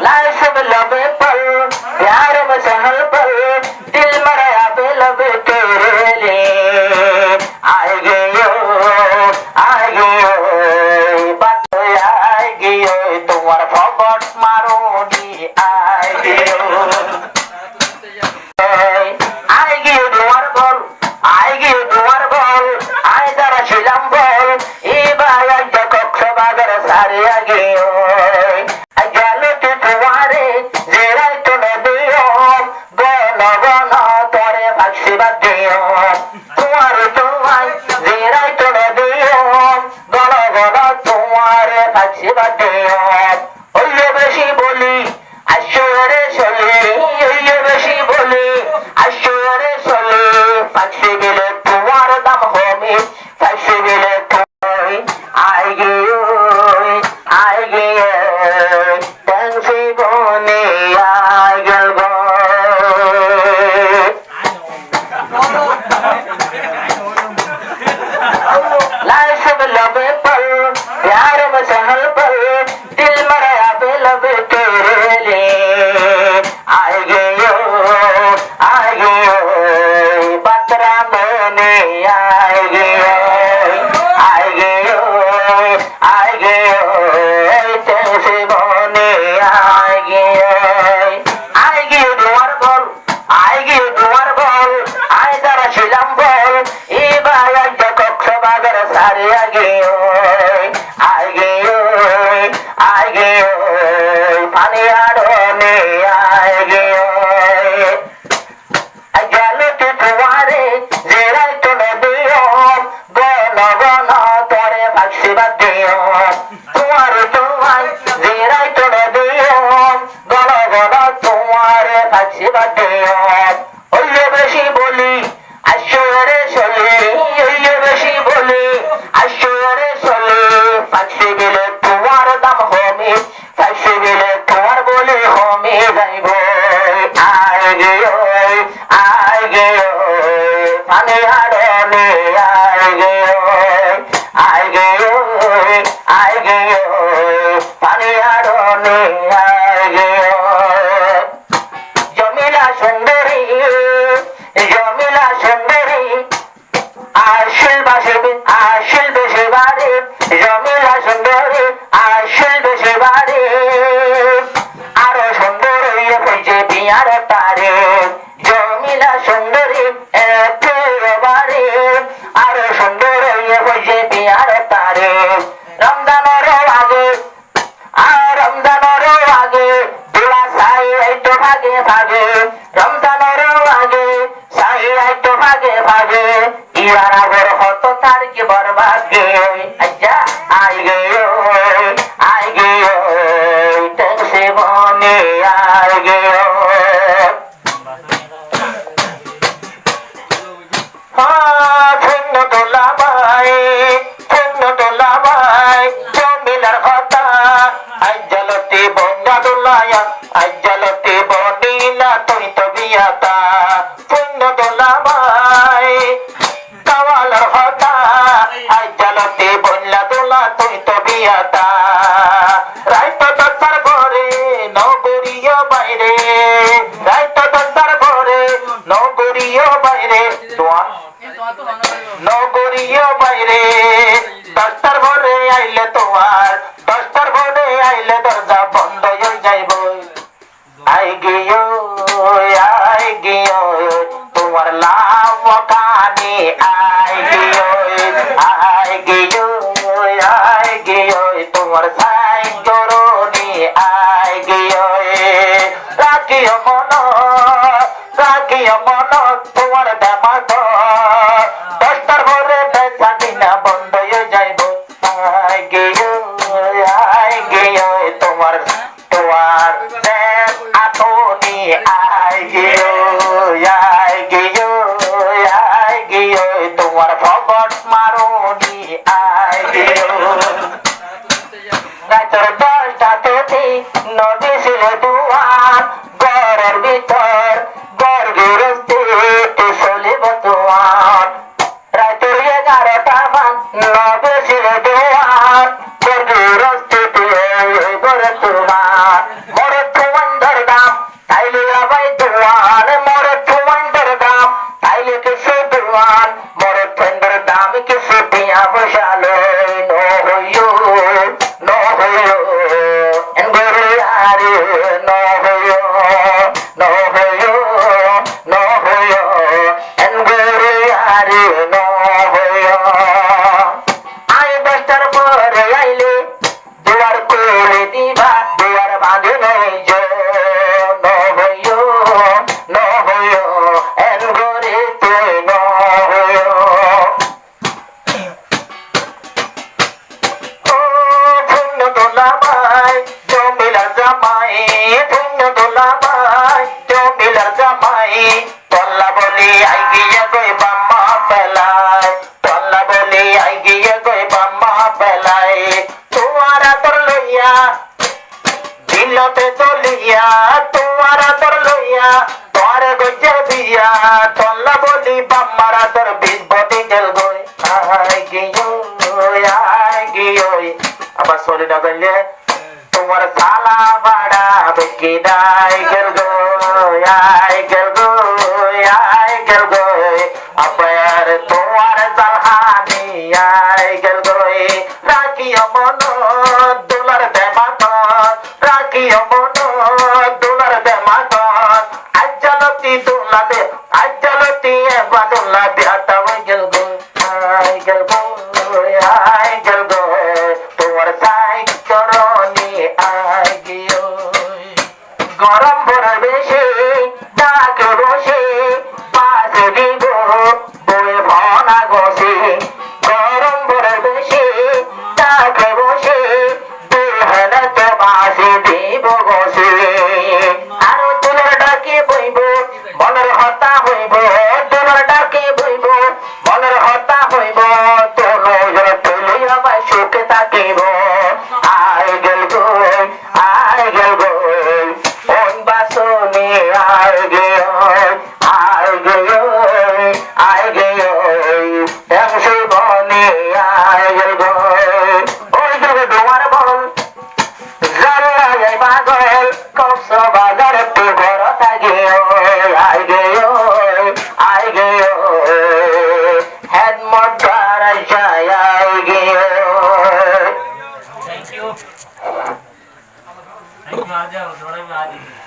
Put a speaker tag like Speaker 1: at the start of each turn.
Speaker 1: Life में लबे पल प्यार में सहल पल दिल मराया पे लबे तेरे लिए आएगी बात आएगी तुम्हारा फॉगट मारोनी आएगी তোমার বল আয় যারা ছিলাম বল এবার একটা কক্সবাজার সারে আগে গেল তো তোমারে জেরাই তো নদিও গণ গণ তরে ভাগসি বাদ দিও তোমারে তোমায় জেরাই তো নদিও গণ গণ তোমারে ভাগসি বাদ দিও ওইলে বেশি বলি আশ্বরে চলে ওইলে বেশি বলি আশ্বরে চলে ভাগসি গেলে তোমার দাম হবে ভাগসি গেলে তুমি আগে ট্যাক্সি বনে আগে लाइफ में लबे पल प्यार में सहल पल दिल मराया पे लबे तेरे लिए आएगी बतरा मैंने आएगी तेरे बोने आएगी তোমার বল আয় যারা ছিলাম বল এবার একটা কক্সবাজার সারে আগে পানি আড়নে আগে গেল তো তোমারে জেরাই তো নদিও গণ গণ তরে ভাগসি বাদ দিও তোমারে তোমায় জেরাই তো নদিও গণ গণ তোমারে ভাগসি বাদ দিও ওইলে বেশি বলি আশ্বরে চলে ওইলে বেশি বলি আশ্বরে চলে ভাগসি গেলে তোমার দাম হবে ভাগসি গেলে তোমার বলে হবে যাইব আগে পানি আড়নে আগে পানি আড়নে জমিলা সুন্দরী আসল বেশি বাড়ি জমিলা সুন্দরী আসল বেশি বাড়ি আরো সুন্দর হইয়া হয়েছে বিয়ার তারে জমিলা সুন্দরী একেবারে আরো সুন্দর হইয়া হয়েছে বিয়ার তারে রমজানের আগে দুলা সাই একটু ভাগে রমজানের আগে সাই একটু ভাগে ইয়ার আগর হতো তার কি বরবাদে আচ্ছা আইগে ট্যাক্সি বনে আইগে শূন্য তোলাবাই জমিলার কথা আজ্জালতে বন্ধা দোলায়া আজ্জালতে বনিলা তুই তো বিয়াতা শূন্য তোলাবাই কাওয়ালার কথা আজ্জালতে বনলা দোলা তুই তো বিয়াতা রাইতো দরবার ঘরে নগরীয় বাইরে রাইতো দরবার ঘরে নগরীয় বাইরে নগরীয় বাইরে দশটার ভরে আইলে দরজা বন্ধ হয়ে যাইব আই গিয়ে তোমার লাভ কানে আই গিয়ে তোমার সাই জরনি আই গিয়ে রাখিও মন তোমার বেমার দশটার ভরে বেচা কিনা বন্ধ হয়ে যাইব আই গিয়ে তোমার আতনি আই গিয়ে তোমার ফগট মারনি আই গিয়ে রাতের 10টাতে নদী ছিল দুয়ার ঘরের ভিতর ঘর গৃহস্থী চলিব তোমার রাতের 11টা নদী ছিল দুয়ার ঘর গৃহস্থী মান মোর তোমার দাম তাইলে আবাই দোয়ান মোর তোমার দাম তাইলে কিছু দোয়ান মোর তোমার দাম কিছু দিয়া বসালো নো হইও এনগরে আরে নো হইও এনগরে আরে নো হইও আই দশটার পরে আইলে দুয়ার করে দিবা দুয়ার বাঁধে নেই জো নো হইও এনগরে তুই নো হইও দোলাবাই জমিলার জামাই ধন্য দোলাবাই জমিলার জামাই তল্লা বলি আই গিয়ে গই বাম্মা পেলাই তল্লা বলি আই গিয়ে গই বাম্মা পেলাই তোমার তোর লইয়া দিলতে চলিয়া তোমার তোর লইয়া তোর গজে দিয়া তল্লা বলি বাম্মার তোর বিষ বটি গেল গই আই গিয়ে আবার চলি না গেলে তোমার সালা বাড়া বেকি দাই গেল গো আবার তোমার জালহানি আই গেল গো রাখিও মন দোলার দেমাতন রাখিও মন দোলার দেমাতন আজ্জালতি দোলা দে আজ্জালতি এবা দোলা দে আটা হয়ে গেল গো আই গেল গো তোমার সাই চরণে আই গিয়ে গরম ভরে বেশি ডাকে বসে পাশে দিব বয়ে ভনা গসে গরম ভরে বেশি ডাকে বসে দেহন তো পাশে দিব গসে আরো তোমার ডাকে বইব মনের হতা হইব তোমার ডাকে বইব মনের হতা হইব তোর তুলি আমার সুখে থাকিব আই গেল গো ওই বাসনে আই গে এমসে বনে আই গেল গো ওই যুগে তোমার বল জাল্লাই পাগল কবস বাজার পে ঘর থাকে আই গে হেড মোটর যায় I gay
Speaker 2: Thank you. Thank you, Aja. Thank you, Aja.